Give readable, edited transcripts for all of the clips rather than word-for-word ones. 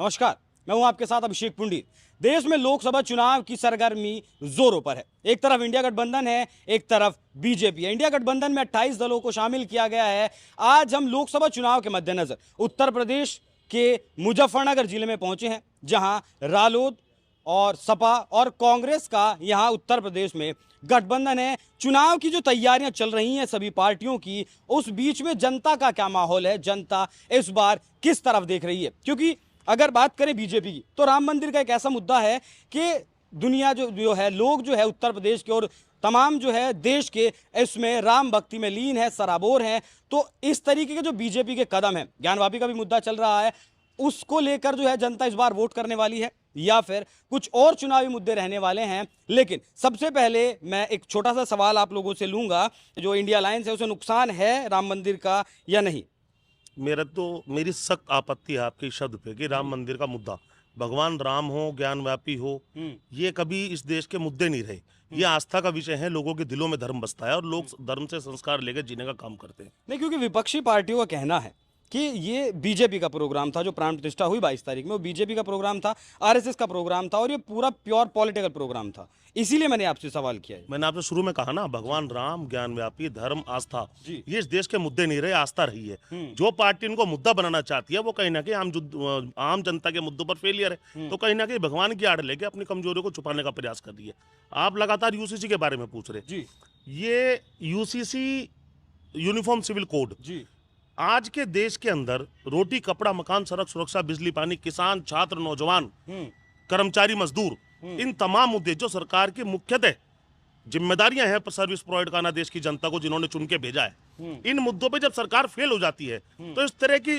नमस्कार, मैं हूं आपके साथ अभिषेक पुंडित। देश में लोकसभा चुनाव की सरगर्मी जोरों पर है। एक तरफ इंडिया गठबंधन है, एक तरफ बीजेपी है। इंडिया गठबंधन में 28 दलों को शामिल किया गया है। आज हम लोकसभा चुनाव के मद्देनजर उत्तर प्रदेश के मुजफ्फरनगर जिले में पहुंचे हैं, जहां रालोद और सपा और कांग्रेस का यहां उत्तर प्रदेश में गठबंधन है। चुनाव की जो तैयारियां चल रही हैं सभी पार्टियों की, उस बीच में जनता का क्या माहौल है, जनता इस बार किस तरफ देख रही है? क्योंकि अगर बात करें बीजेपी की, तो राम मंदिर का एक ऐसा मुद्दा है कि दुनिया जो है, लोग जो है उत्तर प्रदेश के और तमाम जो है देश के इसमें राम भक्ति में लीन है, सराबोर हैं। तो इस तरीके के जो बीजेपी के कदम है, ज्ञानवापी का भी मुद्दा चल रहा है, उसको लेकर जो है जनता इस बार वोट करने वाली है या फिर कुछ और चुनावी मुद्दे रहने वाले हैं। लेकिन सबसे पहले मैं एक छोटा सा सवाल आप लोगों से लूंगा, जो इंडिया अलायंस है उसे नुकसान है राम मंदिर का या नहीं? मेरी सख्त आपत्ति है आपके इस शब्द पे कि राम मंदिर का मुद्दा, भगवान राम हो, ज्ञानव्यापी हो, ये कभी इस देश के मुद्दे नहीं रहे। ये आस्था का विषय है, लोगों के दिलों में धर्म बसता है और लोग धर्म से संस्कार लेकर जीने का काम करते हैं। नहीं, क्योंकि विपक्षी पार्टियों का कहना है कि ये बीजेपी का प्रोग्राम था। जो प्राण प्रतिष्ठा हुई 22 तारीख में, वो बीजेपी का प्रोग्राम था, आरएसएस का प्रोग्राम था और ये पूरा प्योर पॉलिटिकल प्रोग्राम था। इसीलिए मैंने आपसे सवाल किया है। मैंने आपसे शुरू में कहा ना, भगवान राम, ज्ञानव्यापी, धर्म, आस्था, ये इस देश के मुद्दे नहीं रहे, आस्था रही है। जो पार्टी इनको मुद्दा बनाना चाहती है वो कहीं ना कहीं आम जनता के मुद्दों पर फेलियर है, तो कहीं ना कहीं भगवान की आड़ लेके अपनी कमजोरियों को छुपाने का प्रयास कर रही है। आप लगातार यूसीसी के बारे में पूछ रहे। ये यूसीसी, यूनिफॉर्म सिविल कोड, आज के देश के अंदर रोटी, कपड़ा, मकान, सड़क सुरक्षा, बिजली, पानी, किसान, छात्र, नौजवान, कर्मचारी, मजदूर, इन तमाम मुद्दे जो सरकार की मुख्यतः जिम्मेदारियां हैं सर्विस प्रोवाइड करना देश की जनता को, जिन्होंने चुन के भेजा है, इन मुद्दों पे जब सरकार फेल हो जाती है तो इस तरह की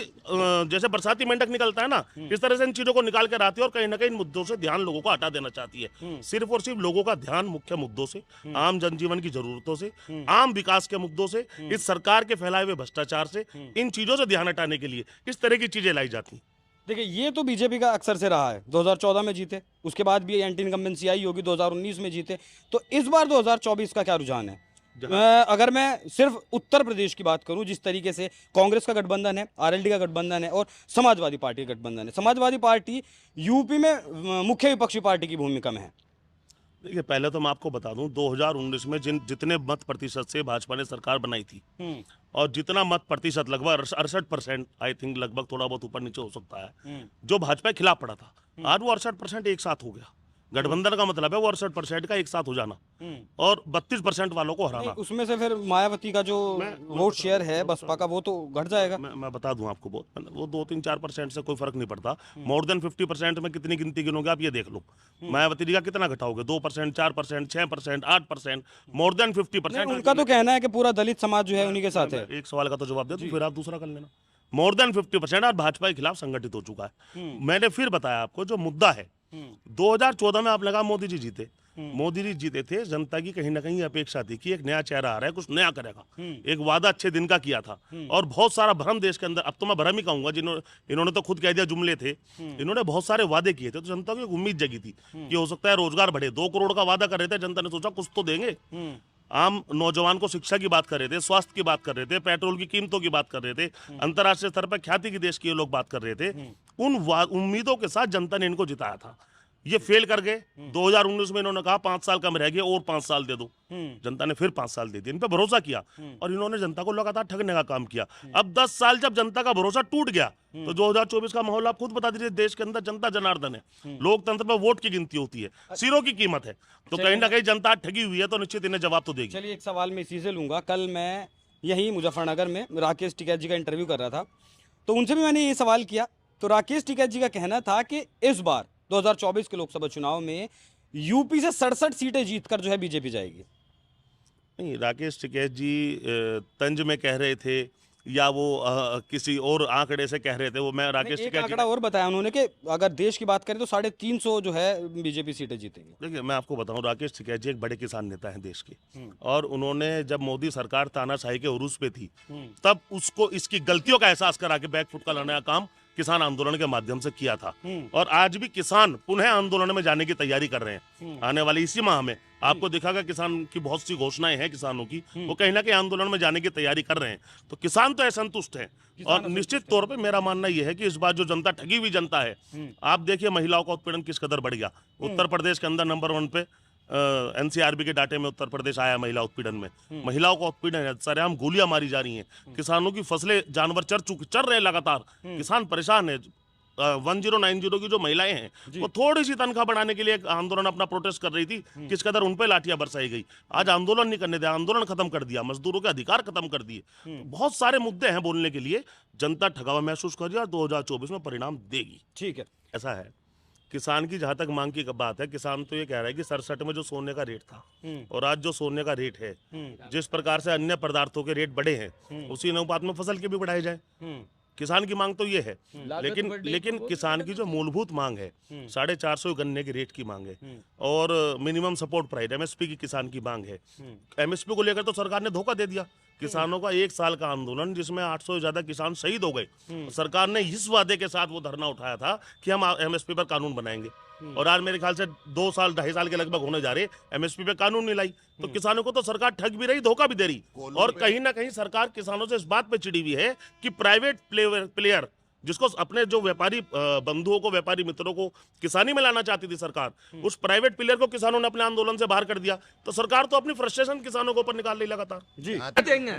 जैसे बरसाती मेंढक निकलता है ना, इस तरह से इन चीजों को निकाल कर आती है और कहीं ना कहीं इन मुद्दों से ध्यान लोगों को हटा देना चाहती है। सिर्फ और सिर्फ लोगों का ध्यान मुख्य मुद्दों से, आम जनजीवन की जरूरतों से, आम विकास के मुद्दों से, इस सरकार के फैलाए हुए भ्रष्टाचार से, इन चीजों से ध्यान हटाने के लिए इस तरह की चीजें लाई जाती। देखिए, ये तो बीजेपी का अक्सर से रहा है। 2014 में जीते, उसके बाद भी एंटी इनकम्बेंसी आई होगी, 2019 में जीते। तो इस बार 2024 का क्या रुझान है? अगर मैं सिर्फ उत्तर प्रदेश की बात करूं, जिस तरीके से कांग्रेस का गठबंधन है, आरएलडी का गठबंधन है और समाजवादी पार्टी का गठबंधन है, समाजवादी पार्टी यूपी में मुख्य विपक्षी पार्टी की भूमिका में है। देखिए, पहले तो मैं आपको बता दूं, 2019 में जितने मत प्रतिशत से भाजपा ने सरकार बनाई थी और जितना मत प्रतिशत, लगभग 68%, आई थिंक, लगभग थोड़ा बहुत ऊपर नीचे हो सकता है, जो भाजपा के खिलाफ पड़ा था, आज वो 68% एक साथ हो गया। गठबंधन का मतलब है वो 68% का एक साथ हो जाना और 32% वालों को हराना। उसमें से फिर मायावती का जो वोट शेयर है बसपा का, वो तो घट जाएगा। मैं बता दूं आपको, वो 2-3-4% से कोई फर्क नहीं पड़ता। मोर देन 50% में कितनी गिनती गिनोगे आप, ये देख लो। मायावती जी का कितना घटाओगे? 2%, 4%, 6%, 8%, मोर देन 50%। उनका तो कहना है कि पूरा दलित समाज जो है उन्हीं के साथ है। एक सवाल का तो जवाब दे, तो फिर आप दूसरा कर लेना। मोर देन 50% आज भाजपा के खिलाफ संगठित हो चुका है। मैंने फिर बताया आपको, जो मुद्दा है, 2014 में आपने कहा मोदी जी जीते, मोदी जी जीते थे, जनता की कहीं ना कहीं अपेक्षा थी कि एक नया चेहरा आ रहा है, कुछ नया करेगा, एक वादा अच्छे दिन का किया था और बहुत सारा भ्रम देश के अंदर, अब तो मैं भ्रम ही कहूंगा, इन्होंने तो खुद कह दिया जुमले थे, इन्होंने बहुत सारे वादे किए थे, तो जनता को एक उम्मीद जगी थी कि हो सकता है रोजगार बढ़े। 2 करोड़ का वादा कर रहे थे, जनता ने सोचा कुछ तो देंगे। आम नौजवान को शिक्षा की बात कर रहे थे, स्वास्थ्य की बात कर रहे थे, पेट्रोल की कीमतों की बात कर रहे थे, अंतर्राष्ट्रीय स्तर पर ख्याति की देश के लोग बात कर रहे थे। उन उम्मीदों के साथ जनता ने इनको जिताया था। ये फेल कर गए। 2019 में इन्होंने कहा 5 साल कम रह गए और 5 साल दे दो। जनता ने फिर 5 साल दे दिए, इन पे भरोसा किया और इन्होंने जनता को लगातार ठगने का काम किया। अब 10 साल जब जनता का भरोसा टूट गया तो 2024 का माहौल आप खुद बता दीजिए। देश के अंदर जनता जनार्दन है, लोकतंत्र में वोट की गिनती होती है, सिरों की कीमत है, तो कहीं ना कहीं जनता ठगी हुई है, तो निश्चित इन्हें जवाब तो देगी। चलिए, एक सवाल मैं इसी से लूंगा। कल मैं यही मुजफ्फरनगर में राकेश टिकैत जी का इंटरव्यू कर रहा था, तो उनसे भी मैंने ये सवाल किया। तो राकेश टिकैत जी का कहना था कि इस बार 2024 के लोकसभा चुनाव में यूपी से 67 सीटें जीतकर जो है बीजेपी जाएगी। नहीं, राकेश टिकैत जी तंज में कह रहे थे या वो किसी और आंकड़े से कह रहे थे, वो मैं राकेश टिकैत आंकड़ा और बताया उन्होंने कि अगर देश की बात करें तो 350 जो है बीजेपी सीटें जीतेंगी। देखिए, मैं आपको बताऊं, राकेश टिकैत जी एक बड़े किसान नेता हैं देश के, और उन्होंने जब मोदी सरकार तानाशाही के उरूज पे थी, तब उसको इसकी गलतियों का एहसास करा के बैकफुट का लाने का काम किसान आंदोलन के माध्यम से किया था। और आज भी किसान पुनः आंदोलन में जाने की तैयारी कर रहे हैं। आने वाले इसी माह में आपको दिखागा किसान की बहुत सी घोषणाएं हैं किसानों की, वो कहीं ना कहीं आंदोलन में जाने की तैयारी कर रहे हैं। तो किसान तो असंतुष्ट हैं और निश्चित तौर पे मेरा मानना यह है कि इस बार जो जनता ठगी हुई जनता है, आप देखिए महिलाओं का उत्पीड़न किस कदर बढ़ गया। उत्तर प्रदेश के अंदर नंबर 1 पे एनसीआरबी के डाटे में उत्तर प्रदेश आया महिला उत्पीड़न में। महिलाओं का उत्पीड़न है, सरेआम गोलियां मारी जा रही हैं, किसानों की फसलें जानवर चर रहे लगातार, किसान परेशान है। 1090 की जो महिलाएं हैं वो थोड़ी सी तनख्वाह बढ़ाने के लिए आंदोलन अपना प्रोटेस्ट कर रही थी, किस कदर उन पे लाठियां बरसाई गई। आज आंदोलन नहीं करने दिया, आंदोलन खत्म कर दिया, मजदूरों के अधिकार खत्म कर दिए। तो बहुत सारे मुद्दे हैं बोलने के लिए। जनता ठगावा महसूस कर रही है और 2024 में परिणाम देगी। ठीक है, ऐसा है। किसान की जहां तक मांग की बात है, किसान तो ये कह रहा है कि 67 में जो सोने का रेट था और आज जो सोने का रेट है, जिस प्रकार से अन्य पदार्थों के रेट बढ़े हैं, उसी अनुपात में फसल के भी बढ़ाए जाए। किसान की मांग तो ये है। लेकिन किसान की जो मूलभूत मांग है 450 गन्ने के रेट की मांग है और मिनिमम सपोर्ट प्राइस एमएसपी की किसान की मांग है। एमएसपी को लेकर तो सरकार ने धोखा दे दिया। किसानों का 1 साल का आंदोलन जिसमें 800 से ज्यादा किसान शहीद हो गए, सरकार ने इस वादे के साथ वो धरना उठाया था कि हम एमएसपी पर कानून बनाएंगे, और आज मेरे ख्याल से 2 साल 2.5 साल के लगभग होने जा रहे, एमएसपी पे कानून नहीं लाई। तो किसानों को तो सरकार ठग भी रही, धोखा भी दे रही। और कहीं ना कहीं सरकार किसानों से इस बात पे चिड़ी हुई है कि प्राइवेट प्लेयर जिसको अपने जो व्यापारी बंधुओं को, व्यापारी मित्रों को किसानी में लाना चाहती थी सरकार, उस प्राइवेट प्लेयर को किसानों ने अपने आंदोलन से बाहर कर दिया। तो सरकार तो अपनी फ्रस्ट्रेशन किसानों के ऊपर निकाल रही लगातार।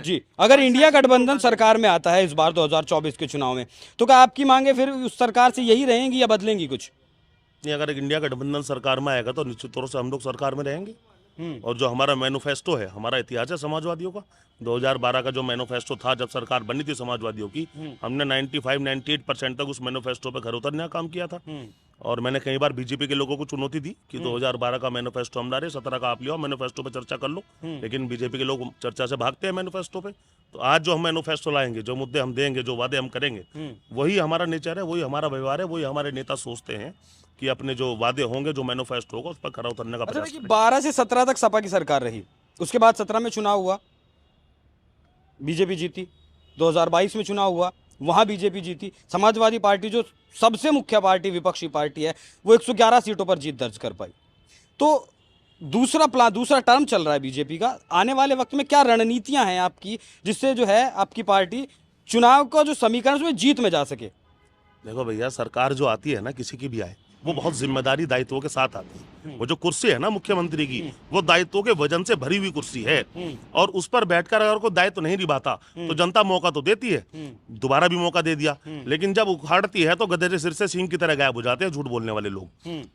जी, अगर इंडिया गठबंधन सरकार में आता है इस बार 2024 के चुनाव में, तो क्या आपकी मांगे फिर उस सरकार से यही रहेंगी या बदलेंगी कुछ? नहीं, अगर इंडिया गठबंधन सरकार में आएगा तो निश्चित तौर से हम लोग सरकार में रहेंगे। और जो हमारा मैनिफेस्टो है, हमारा इतिहास है समाजवादियों का, 2012 का जो मैनिफेस्टो था जब सरकार बनी थी समाजवादियों की, हमने 95-98% तक उस मैनिफेस्टो पे घर उतरने का काम किया था। और मैंने कई बार बीजेपी के लोगों को चुनौती दी कि 2012 का मैनिफेस्टो हम ला रहे, 17 का आप लियो, मैनिफेस्टो पे चर्चा कर लो। लेकिन बीजेपी के लोग चर्चा से भागते हैं मैनिफेस्टो पे। तो आज जो हम मैनिफेस्टो लाएंगे, जो मुद्दे हम देंगे, जो वादे हम करेंगे, वही हमारा नेचर है, वही हमारा व्यवहार है, वही हमारे नेता सोचते हैं कि अपने जो वादे होंगे, जो मैनिफेस्टो होगा, उस पर खरा उतरने का प्रयास करें। 12 से 17 तक सपा की सरकार रही, उसके बाद 17 में चुनाव हुआ, बीजेपी जीती। 2022 में चुनाव हुआ, वहां बीजेपी जीती। समाजवादी पार्टी जो सबसे मुख्य पार्टी, विपक्षी पार्टी है, वो 111 सीटों पर जीत दर्ज कर पाई। तो दूसरा टर्म चल रहा है बीजेपी का। आने वाले वक्त में क्या रणनीतियां हैं आपकी, जिससे जो है आपकी पार्टी चुनाव का जो समीकरण उसमें जीत में जा सके? देखो भैया, सरकार जो आती है ना, किसी की भी आए, वो बहुत जिम्मेदारी दायित्वों के साथ आती है। वो जो कुर्सी है ना मुख्यमंत्री की, वो दायित्वों के वजन से भरी हुई कुर्सी है। और उस पर बैठकर अगर कोई दायित्व नहीं निभाता तो जनता मौका तो देती है, दोबारा भी मौका दे दिया। लेकिन जब उखाड़ती है तो गधे के सिर से सींग की तरह गायब हो जाते हैं झूठ बोलने वाले लोग।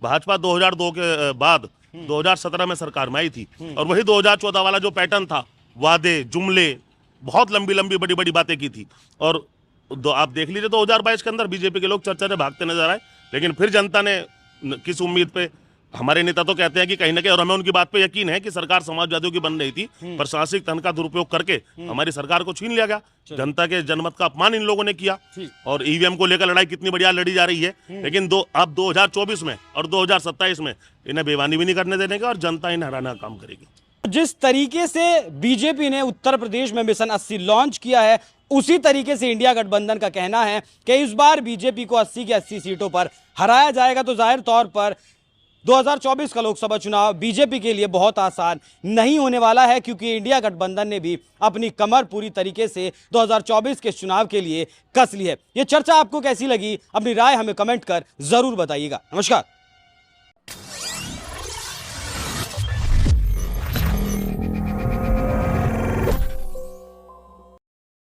भाजपा 2002 के बाद 2017 में सरकार में आई थी, और वही 2014 वाला जो पैटर्न था, वादे, जुमले, बहुत लंबी लंबी बड़ी बड़ी बातें की थी। और आप देख लीजिए 2022 के अंदर बीजेपी के लोग चर्चा से भागते नजर आए। लेकिन फिर जनता ने किस उम्मीद पे, हमारे नेता तो कहते हैं कि कहीं ना कहीं, और हमें उनकी बात पे यकीन है कि सरकार समाजवादियों की बन रही थी, प्रशासनिक धन का दुरुपयोग करके हमारी सरकार को छीन लिया गया। जनता के जनमत का अपमान इन लोगों ने किया। और ईवीएम को लेकर लड़ाई कितनी बढ़िया लड़ी जा रही है। लेकिन अब 2024 में और 2027 में इन्हें बेईमानी भी नहीं करने देने का, और जनता इन्हें हराने का काम करेगी। जिस तरीके से बीजेपी ने उत्तर प्रदेश में मिशन 80 लॉन्च किया है, उसी तरीके से इंडिया गठबंधन का कहना है कि इस बार बीजेपी को 80 की 80 सीटों पर हराया जाएगा। तो जाहिर तौर पर 2024 का लोकसभा चुनाव बीजेपी के लिए बहुत आसान नहीं होने वाला है, क्योंकि इंडिया गठबंधन ने भी अपनी कमर पूरी तरीके से 2024 के चुनाव के लिए कस ली है। यह चर्चा आपको कैसी लगी? अपनी राय हमें कमेंट कर जरूर बताइएगा। नमस्कार।